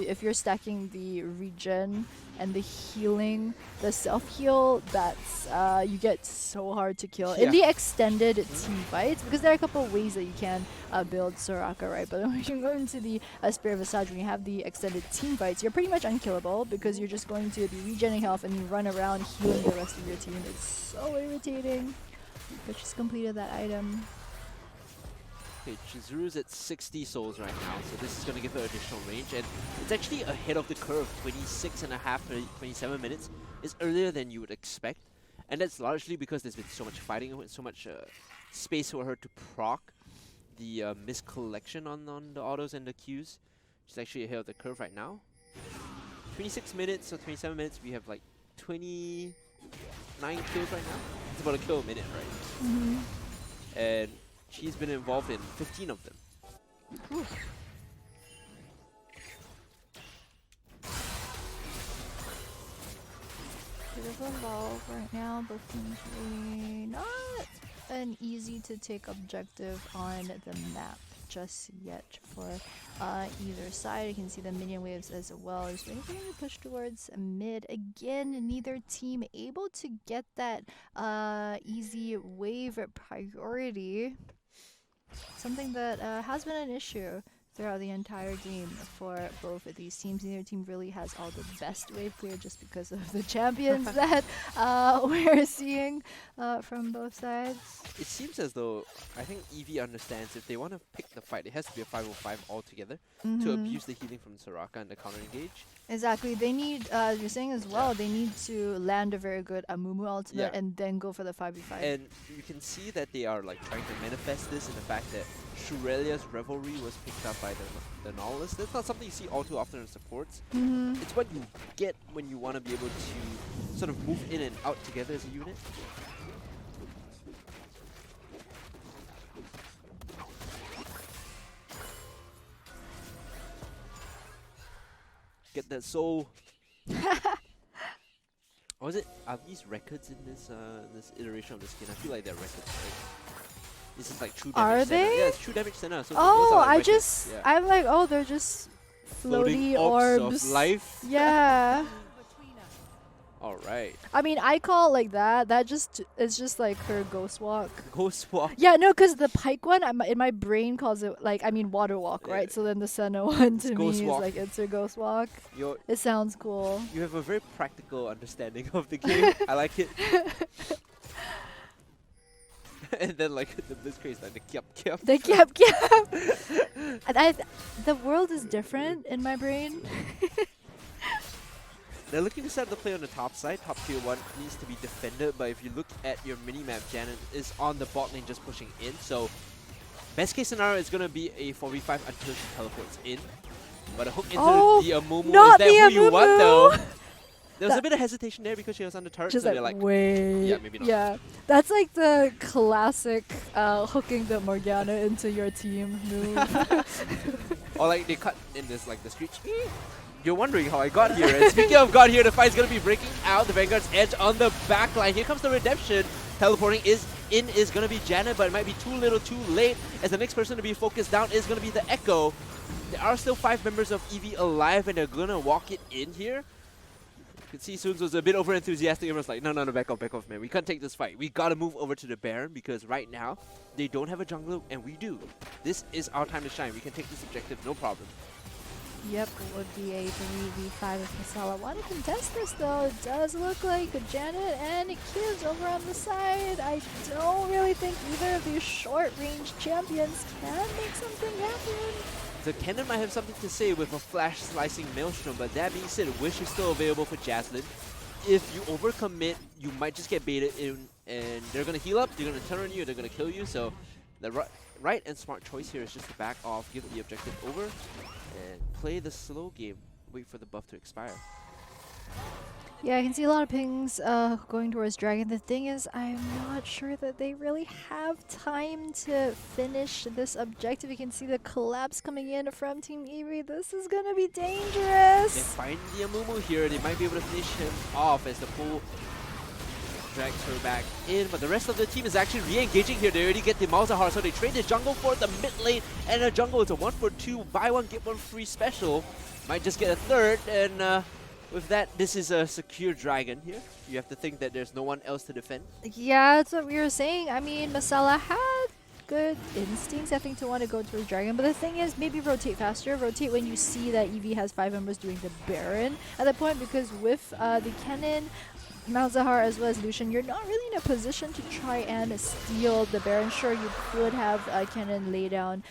if you're stacking the regen and the healing, the self-heal, that's you get so hard to kill in the extended team fights, because there are a couple of ways that you can build Soraka, right? But when you go into the Spirit Visage, when you have the extended team fights, you're pretty much unkillable because you're just going to be regenerating health and you run around healing the rest of your team. It's so irritating. But she's completed that item. Okay, Chizuru's at 60 souls right now, so this is going to give her additional range, and it's actually ahead of the curve. 26.5, 27 minutes is earlier than you would expect, and that's largely because there's been so much fighting, so much space for her to proc the miscollection on the autos and the Qs. She's actually ahead of the curve right now. 26 minutes or 27 minutes, we have like 29 kills right now. It's about a kill a minute, right? And she's been involved in 15 of them. Whew. bit of a lull right now. Both teams really not an easy to take objective on the map just yet for either side. You can see the minion waves as well. Is waiting for them to push towards mid. Again, neither team able to get that easy wave priority. Something that has been an issue throughout the entire game for both of these teams. Neither team really has all the best wave clear just because of the champions that we're seeing from both sides. It seems as though I think Eevee understands if they want to pick the fight, it has to be a 5-on-5 altogether to abuse the healing from Soraka and the counter engage. Exactly. They need, as you're saying as well, they need to land a very good Amumu ultimate and then go for the 5v5. And you can see that they are like trying to manifest this in the fact that Shurelia's Revelry was picked up by the Nautilus. That's not something you see all too often in supports. It's what you get when you want to be able to sort of move in and out together as a unit. Get that soul. Or is it? Are these records in this this iteration of the skin? I feel like they're records, right? This is like true damage. Are they? Center. Yeah, it's true damage center. So oh, like I records. just, yeah. I'm like, oh, they're just floaty orbs of life. Yeah. Alright. I mean, I call it like that. That just is just like her ghost walk. Ghost walk. Yeah, no, because the pike one, in my brain calls it like, I mean, water walk, right? So then the Senna one to me is like, it's her ghost walk. It sounds cool. You have a very practical understanding of the game. I like it. And then like the Blitzcrank is like the kyap kyap. The kyap kyap. And the world is different in my brain. They're looking to set the play on the top side. Top tier 1 needs to be defended, but if you look at your mini-map, Janet is on the bot lane just pushing in. So best case scenario is going to be a 4v5 until she teleports in. But a hook into the Amumu, is that who you want though? There was a bit of hesitation there because she was on the turret, so they're like, wait. Yeah, maybe not. Yeah, that's like the classic hooking the Morgana into your team move. Or like they cut in this like the street. You're wondering how I got here. And speaking of got here, the fight's gonna be breaking out. The Vanguard's edge on the back line. Here comes the redemption. Teleporting is gonna be Janet, but it might be too little, too late. As the next person to be focused down is gonna be the Echo. There are still 5 members of Eevee alive, and they're gonna walk it in here. You can see Soons was a bit over enthusiastic. Everyone's like, no, back off, man. We can't take this fight. We gotta move over to the Baron because right now they don't have a jungler, and we do. This is our time to shine. We can take this objective, no problem. Yep, it would be a 3v5 if Masala want to contest this though. It does look like Janet and Kids over on the side. I don't really think either of these short-range champions can make something happen. The Cannon might have something to say with a flash slicing Maelstrom, but that being said, Wish is still available for Jaslyn. If you overcommit, you might just get baited in, and they're going to heal up, they're going to turn on you, they're going to kill you, so the right and smart choice here is just to back off, give the objective over, and play the slow game, wait for the buff to expire. Yeah, I can see a lot of pings going towards Dragon. The thing is, I'm not sure that they really have time to finish this objective. You can see the collapse coming in from Team Eevee. This is going to be dangerous. They find the Amumu here. They might be able to finish him off as the pull drags her back in. But the rest of the team is actually re-engaging here. They already get the Malzahar, so they trade the jungle for the mid lane. And the jungle is a 1-for-2, buy one, get one free special. Might just get a third, and with that, this is a secure dragon here. You have to think that there's no one else to defend. Yeah, that's what we were saying. I mean, Masala had good instincts, I think, to want to go towards dragon. But the thing is, maybe rotate faster. Rotate when you see that Eevee has 5 members doing the Baron at that point, because with the Kennen, Malzahar as well as Lucian, you're not really in a position to try and steal the Baron. Sure, you could have Kennen lay down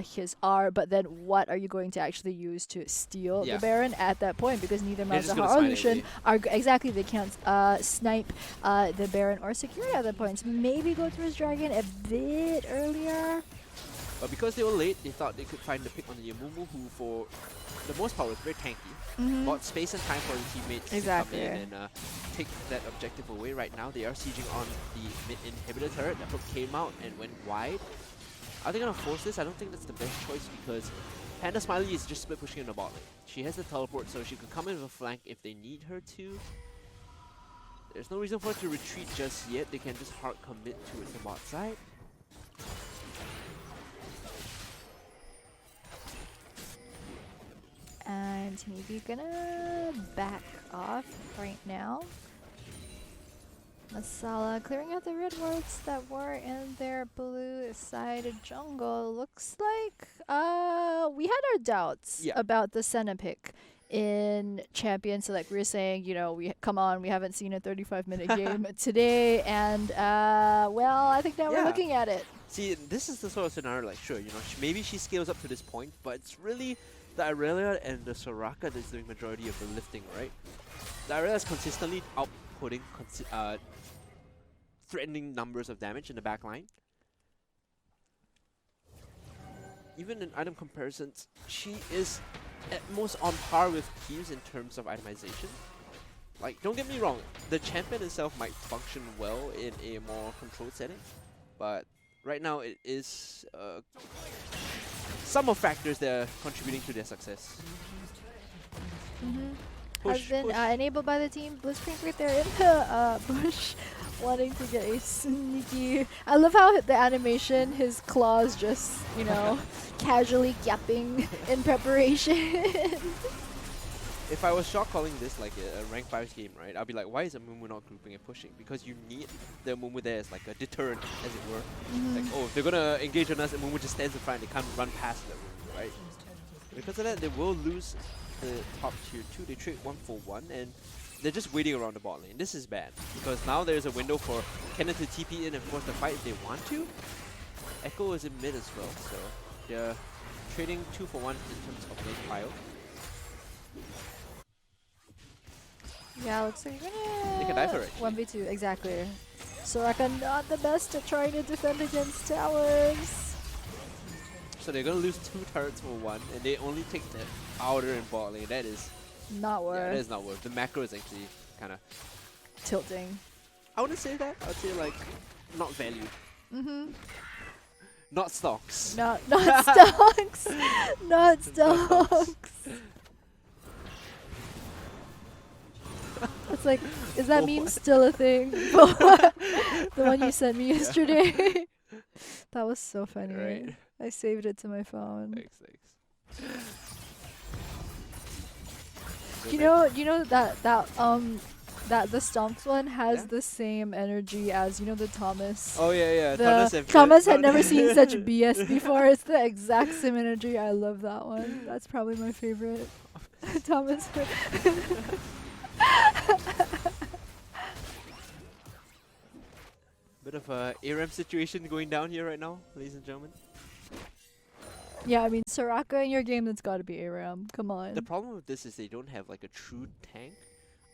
his R, but then what are you going to actually use to steal the Baron at that point? Because neither Malzahar or Lucian are exactly, they can't snipe the Baron or secure it at that point. So maybe go towards Dragon a bit earlier. But because they were late, they thought they could find the pick on the Amumu, who for the most part was very tanky. Bought space and time for the teammates to come in and take that objective away. Right now, they are sieging on the mid inhibitor turret. The hook came out and went wide. Are they going to force this? I don't think that's the best choice because Panda Smiley is just split pushing in the bot lane. She has the teleport, so she can come in with a flank if they need her to. There's no reason for it to retreat just yet. They can just hard commit towards the bot side. And Eevee gonna back off right now. Masala clearing out the red wards that were in their blue side jungle. Looks like we had our doubts about the Senna pick in Champions. So like we were saying, you know, come on, we haven't seen a 35-minute game today, and well, I think now we're looking at it. See, this is the sort of scenario like, sure, you know, maybe she scales up to this point, but it's really the Irelia and the Soraka that's doing majority of the lifting, right? The Irelia is consistently outputting threatening numbers of damage in the back line. Even in item comparisons, she is at most on par with Q's in terms of itemization. Like, don't get me wrong, the champion itself might function well in a more controlled setting, but right now it is some of factors that are contributing to their success. Has been enabled by the team. Blitzcrank right there in the bush, wanting to get a sneaky. I love how the animation, his claws just, you know, casually gapping in preparation. If I was shot calling this like a rank 5 game, right, I'd be like, why is Amumu not grouping and pushing? Because you need the Amumu there as like a deterrent, as it were. Like, oh, if they're gonna engage on us, Amumu just stands in front and they can't run past the Amumu, right? Because of that, they will lose the top tier 2. They trade 1-for-1 and they're just waiting around the bot lane. This is bad because now there's a window for Kennen to TP in and force the fight if they want to. Echo is in mid as well, so they're trading 2-for-1 in terms of lane pile. Yeah, looks like we're gonna They can die for it. 1v2, exactly. Soraka not the best at trying to defend against towers. So they're gonna lose 2 turrets for 1, and they only take the outer and bot lane. That is not worth. Yeah, that is not worth. The macro is actually kind of tilting. I wouldn't say that. I would say like not valued. Not stocks. Not stocks. Not stocks. It's like, is that meme still a thing? The one you sent me yesterday. That was so funny. Right. I saved it to my phone. Thanks. You know that the Stomps one has the same energy as, you know, the Thomas. Oh yeah. Thomas had never seen such BS before. It's the exact same energy. I love that one. That's probably my favorite. Thomas. Bit of a ARAM situation going down here right now, ladies and gentlemen. Yeah, I mean, Soraka in your game, that's got to be ARAM. Come on. The problem with this is they don't have like a true tank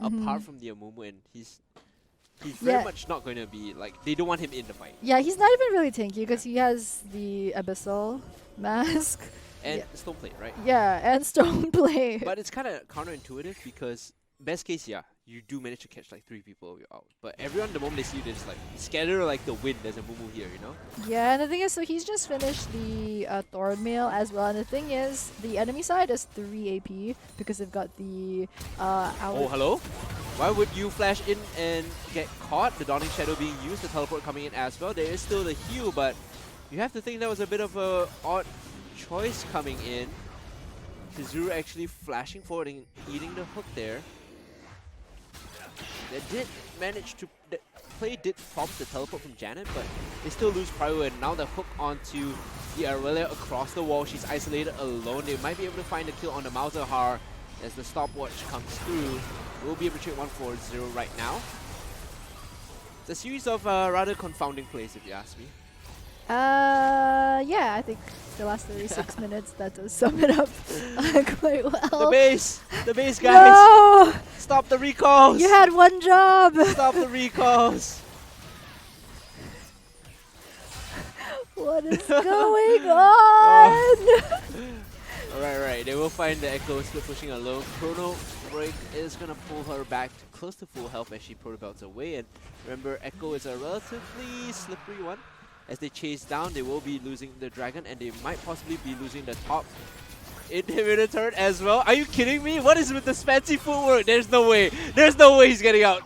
apart from the Amumu, and he's very much not going to be like, they don't want him in the fight. Yeah, he's not even really tanky because he has the Abyssal mask. And Stoneplate, right? Yeah, and Stoneplate. But it's kind of counterintuitive because best case, you do manage to catch like 3 people out. But everyone, the moment they see you, they just like scatter like the wind. There's a Mumu here, you know? Yeah, and the thing is, so he's just finished the Thorn Mail as well. And the thing is, the enemy side is 3 AP because they've got the Oh, hello? Why would you flash in and get caught? The Dawning Shadow being used, the teleport coming in as well. There is still the heal, but you have to think that was a bit of a odd choice coming in. Kazura actually flashing forward and eating the hook there. They did manage to... The play did prompt the teleport from Janet, but they still lose Prio, and now the hook onto the Aurelia across the wall. She's isolated alone. They might be able to find a kill on the Malzahar as the stopwatch comes through. We'll be able to trade 1-4-0 right now. It's a series of rather confounding plays, if you ask me. Yeah, I think the last 36 minutes, that does sum it up quite well. The base! The base, guys! No! Stop the recalls! You had one job! Stop the recalls! What is going on? Right. They will find the Echo still pushing alone. Chrono Break is going to pull her back to close to full health as she protobelts away. And remember, Echo is a relatively slippery one. As they chase down, they will be losing the dragon, and they might possibly be losing the top inhibitor turret as well. Are you kidding me? What is with this fancy footwork? There's no way. There's no way he's getting out.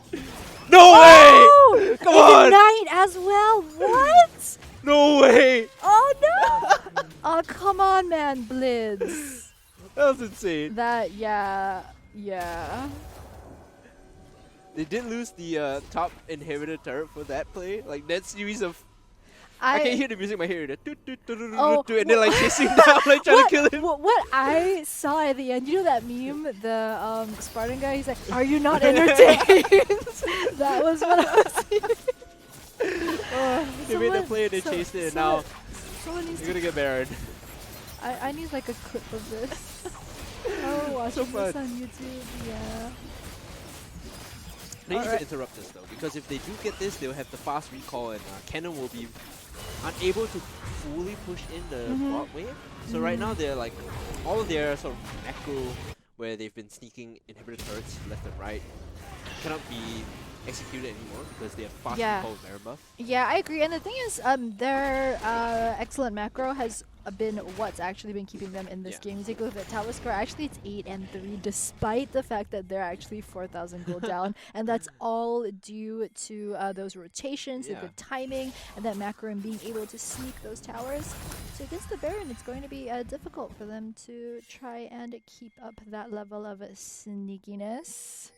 No Oh! way! Come It's on! a knight as well. What? No way! Oh no! Oh come on, man, Blitz. That was insane. That yeah. They did lose the top inhibitor turret for that play. Like that series of I can hear the music in my head. Oh, And then like chasing down, like trying to kill him. What I saw at the end, you know that meme, the Spartan guy. He's like, "Are you not entertained?" That was what I was seeing. They made the play and they chased it, and now someone needs you're gonna get buried. I need like a clip of this. Oh, watching this on YouTube. Yeah. They need to interrupt this though, because if they do get this, they'll have the fast recall, and Cannon will be unable to fully push in the bot wave. So right now they're like, all of their sort of macro where they've been sneaking inhibitor turrets left and right cannot be executed anymore because they have fast recall with Baron buff. Yeah, I agree. And the thing is, their excellent macro has been what's actually been keeping them in this game. You take a look at tower score. Actually, it's 8-3, despite the fact that they're actually 4,000 gold down, and that's all due to those rotations, the good timing, and that macro and being able to sneak those towers. So against the Baron, it's going to be difficult for them to try and keep up that level of sneakiness.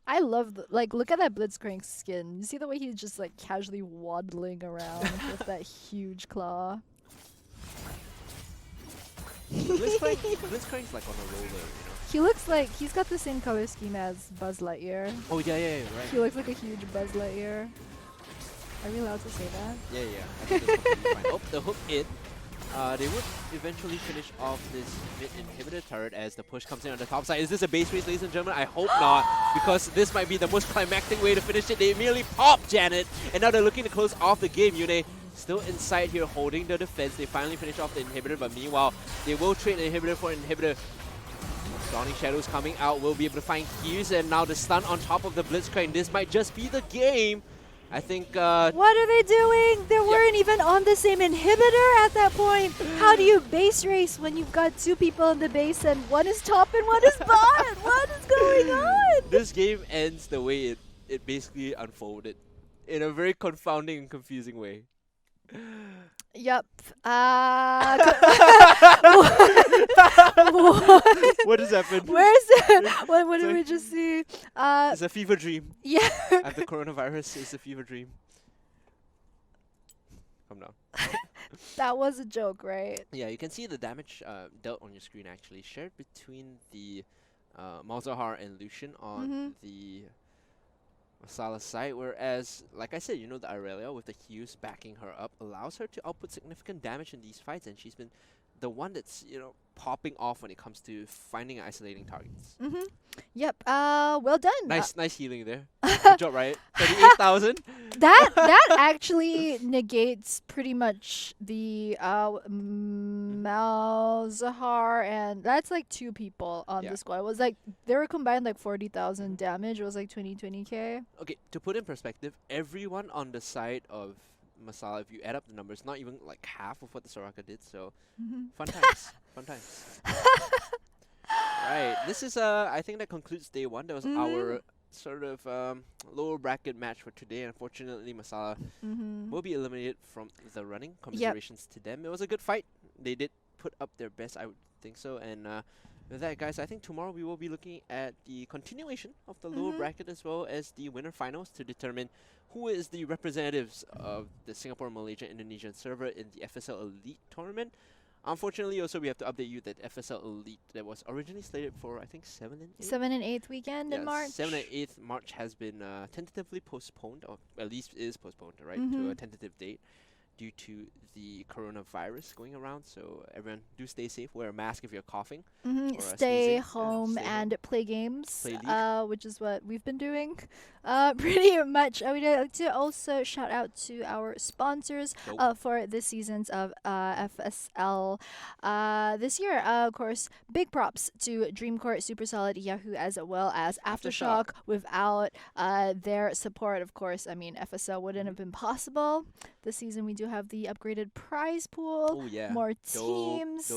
I love, look at that Blitzcrank skin. You see the way he's just, like, casually waddling around with that huge claw. Blitzcrank's like on a roller, you know. He looks like he's got the same color scheme as Buzz Lightyear. Oh yeah, right. He looks like a huge Buzz Lightyear. Are we allowed to say that? Yeah. I think that's completely fine. Oh, the hook in. They would eventually finish off this mid inhibitor turret as the push comes in on the top side. Is this a base race, ladies and gentlemen? I hope not, because this might be the most climactic way to finish it. They immediately pop Janet, and now they're looking to close off the game. Yune still inside here holding the defense. They finally finish off the inhibitor, but meanwhile, they will trade an inhibitor for an inhibitor. Dawning Shadows coming out, will be able to find Hughes, and now the stun on top of the Blitzcrank. This might just be the game. I think, what are they doing? They weren't even on the same inhibitor at that point. How do you base race when you've got two people in the base and one is top and one is bot? What is going on? This game ends the way it basically unfolded, in a very confounding and confusing way. Yup. What just happened? Where's it? What did we just see? It's a fever dream. Yeah. After coronavirus, it's a fever dream. Come down. That was a joke, right? Yeah, you can see the damage dealt on your screen actually, shared between the Malzahar and Lucian on the Masala side, whereas, like I said, you know, the Aurelia with the Hughes backing her up allows her to output significant damage in these fights, and she's been the one that's, you know, popping off when it comes to finding and isolating targets. Yep. Well done. Nice healing there. Good job, Riot. 38,000. That actually negates pretty much the Malzahar, and that's like two people on the squad. It was like they were combined like 40,000 damage. It was like 20k. Okay, to put in perspective, everyone on the side of Masala, if you add up the numbers, not even like half of what the Soraka did. So fun times. Fun times. Right. This is I think that concludes day one. That was our sort of lower bracket match for today. Unfortunately, Masala will be eliminated from the running. Commiserations to them. It was a good fight. They did put up their best, I would think so. And with that, guys, I think tomorrow we will be looking at the continuation of the lower bracket as well as the winner finals to determine who is the representatives of the Singapore, Malaysia, Indonesian server in the FSL Elite tournament. Unfortunately, also we have to update you that FSL Elite that was originally slated for, I think, 7 and 8? 7 and 8th weekend in March. 7 and 8th March has been tentatively postponed, or at least is postponed, right, to a tentative date due to the coronavirus going around. So everyone, do stay safe. Wear a mask if you're coughing. Stay home and play games, Play which is what we've been doing. Pretty much. I would like to also shout out to our sponsors for this seasons of FSL this year. Of course, big props to Dreamcourt, Super Solid, Yahoo, as well as Aftershock. Without their support, of course, I mean, FSL wouldn't have been possible. This season, we do have the upgraded prize pool, more teams.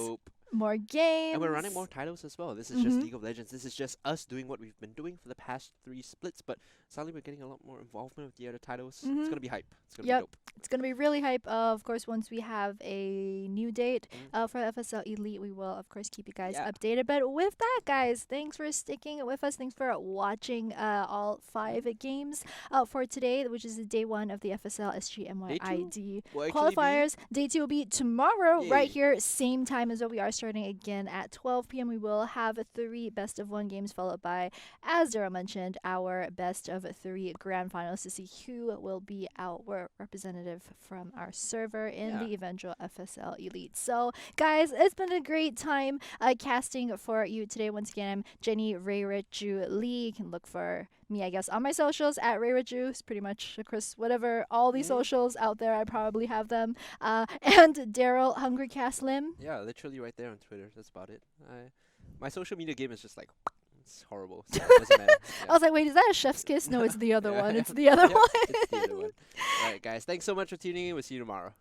More games. And we're running more titles as well. This is just League of Legends. This is just us doing what we've been doing for the past 3 splits, but suddenly we're getting a lot more involvement with the other titles. It's gonna be hype. It's gonna be dope. It's going to be really hype. Of course, once we have a new date for FSL Elite, we will, of course, keep you guys updated. But with that, guys, thanks for sticking with us. Thanks for watching all 5 games for today, which is day 1 of the FSL SGMYID qualifiers. Day 2 will be tomorrow, right here, same time as well. We are starting again at 12 p.m. We will have 3 best of 1 games, followed by, as Daryl mentioned, our best of 3 grand finals to see who will be our representative from our server in the eventual FSL Elite. So, guys, it's been a great time casting for you today. Once again, I'm Jenny Rayrichu Lee. You can look for me, I guess, on my socials at Rayrichu. It's pretty much across whatever, all these socials out there. I probably have them. And Daryl Hungry Cast Lim. Yeah, literally right there on Twitter. That's about it. My social media game is just like, it's horrible. So it doesn't matter. I was like, wait, is that a chef's kiss? No, it's the other one. It's the other one. It's the other one. All right, guys. Thanks so much for tuning in. We'll see you tomorrow.